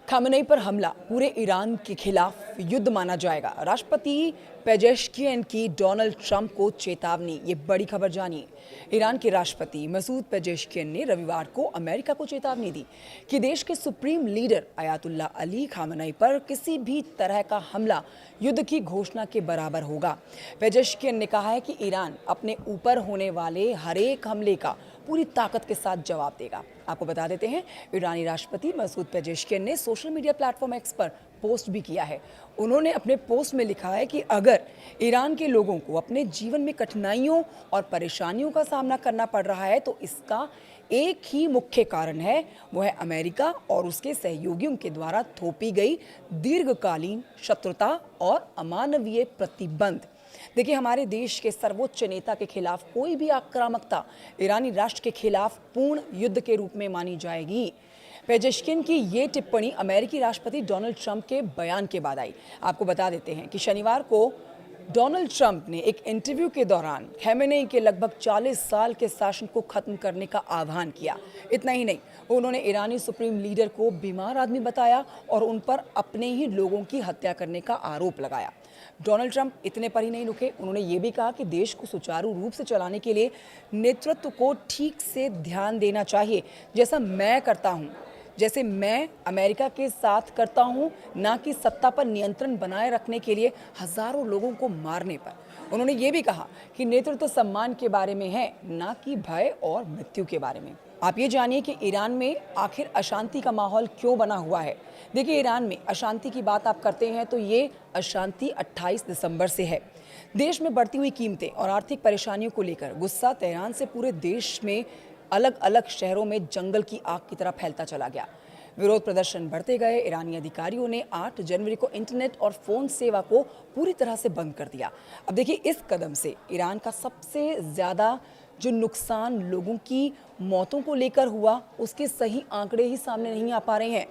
Khamenei पर हमला पूरे ईरान के खिलाफ युद्ध माना जाएगा। राष्ट्रपति पेजेश्कियन की डोनाल्ड ट्रंप को चेतावनी। ये बड़ी खबर जानिए। ईरान के राष्ट्रपति मसूद पेजेश्कियन ने रविवार को अमेरिका को चेतावनी दी कि देश के supreme leader Ayatollah Ali Khamenei पर किसी भी तरह का हमला युद्ध की घोषणा के बराबर होगा। पेजेश्कियन ने कहा है कि ईरान अपने ऊपर होने वाले हर एक हमले का पूरी ताकत के साथ जवाब देगा। आपको बता देते हैं, ईरानी राष्ट्रपति मसूद पेजेश्कियन ने सोशल मीडिया प्लेटफॉर्म एक्स पर पोस्ट भी किया है। उन्होंने अपने पोस्ट में लिखा है कि अगर ईरान के लोगों को अपने जीवन में कठिनाइयों और परेशानियों का सामना करना पड़ रहा है तो इसका एक ही मुख्य कारण है, वो है अमेरिका और उसके सहयोगियों के द्वारा थोपी गई दीर्घकालीन शत्रुता और अमानवीय प्रतिबंध। देखिए, हमारे देश के सर्वोच्च नेता के खिलाफ कोई भी आक्रामकता ईरानी राष्ट्र के खिलाफ पूर्ण युद्ध के रूप में मानी जाएगी। पेजेश्कियन की ये टिप्पणी अमेरिकी राष्ट्रपति डोनाल्ड ट्रंप के बयान के बाद आई। आपको बता देते हैं कि शनिवार को डोनाल्ड ट्रंप ने एक इंटरव्यू के दौरान खामेनेई के लगभग 40 साल के शासन को खत्म करने का आह्वान किया। इतना ही नहीं, उन्होंने ईरानी सुप्रीम लीडर को बीमार आदमी बताया और उन पर अपने ही लोगों की हत्या करने का आरोप लगाया। डोनाल्ड ट्रंप इतने पर ही नहीं रुके, उन्होंने ये भी कहा कि देश को सुचारू रूप से चलाने के लिए नेतृत्व को ठीक से ध्यान देना चाहिए, जैसे मैं अमेरिका के साथ करता हूं, ना कि सत्ता पर नियंत्रण बनाए रखने के लिए हजारों लोगों को मारने पर। उन्होंने ये भी कहा कि नेतृत्व सम्मान के बारे में है, ना कि भय और मृत्यु के बारे में। आप ये जानिए कि ईरान में आखिर अशांति का माहौल क्यों बना हुआ है। देखिए, ईरान में अशांति की बात आप करते हैं तो ये अशांति 28 दिसंबर से है। देश में बढ़ती हुई कीमतें और आर्थिक परेशानियों को लेकर गुस्सा तेहरान से पूरे देश में अलग अलग शहरों में जंगल की आग की तरह फैलता चला गया। विरोध प्रदर्शन बढ़ते गए। ईरानी अधिकारियों ने 8 जनवरी को इंटरनेट और फोन सेवा को पूरी तरह से बंद कर दिया। अब देखिए, इस कदम से ईरान का सबसे ज्यादा जो नुकसान लोगों की मौतों को लेकर हुआ, उसके सही आंकड़े ही सामने नहीं आ पा रहे हैं।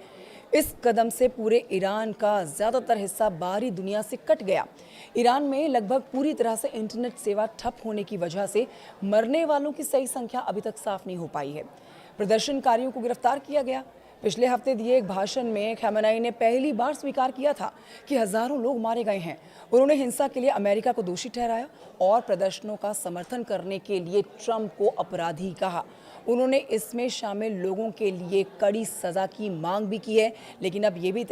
इस कदम से पूरे ईरान का ज़्यादातर हिस्सा बाहरी दुनिया से कट गया। ईरान में लगभग पूरी तरह से इंटरनेट सेवा ठप होने की वजह से मरने वालों की सही संख्या अभी तक साफ नहीं हो पाई है। प्रदर्शनकारियों को गिरफ्तार किया गया। पिछले हफ्ते दिए एक भाषण में खामेनेई ने पहली बार स्वीकार किया था कि हजारों लोग मारे गए हैं। उन्होंने हिंसा के लिए अमेरिका को दोषी ठहराया और प्रदर्शनों का समर्थन करने के लिए ट्रंप को अपराधी कहा। उन्होंने इसमें शामिल लोगों के लिए कड़ी सजा की मांग भी की है। लेकिन अब ये भी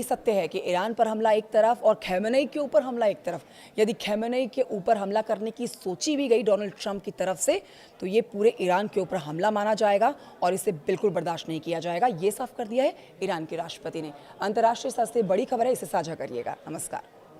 सत्य है कि ईरान पर हमला एक तरफ और खामेनेई के ऊपर हमला एक तरफ। यदि खामेनेई के ऊपर हमला करने की सोची भी गई डोनाल्ड ट्रंप की तरफ से, तो ये पूरे ईरान के ऊपर हमला माना जाएगा और इसे बिल्कुल बर्दाश्त नहीं किया जाएगा। ये साफ कर दिया है ईरान के राष्ट्रपति ने। अंतर्राष्ट्रीय स्तर से बड़ी खबर है, इसे साझा करिएगा। नमस्कार।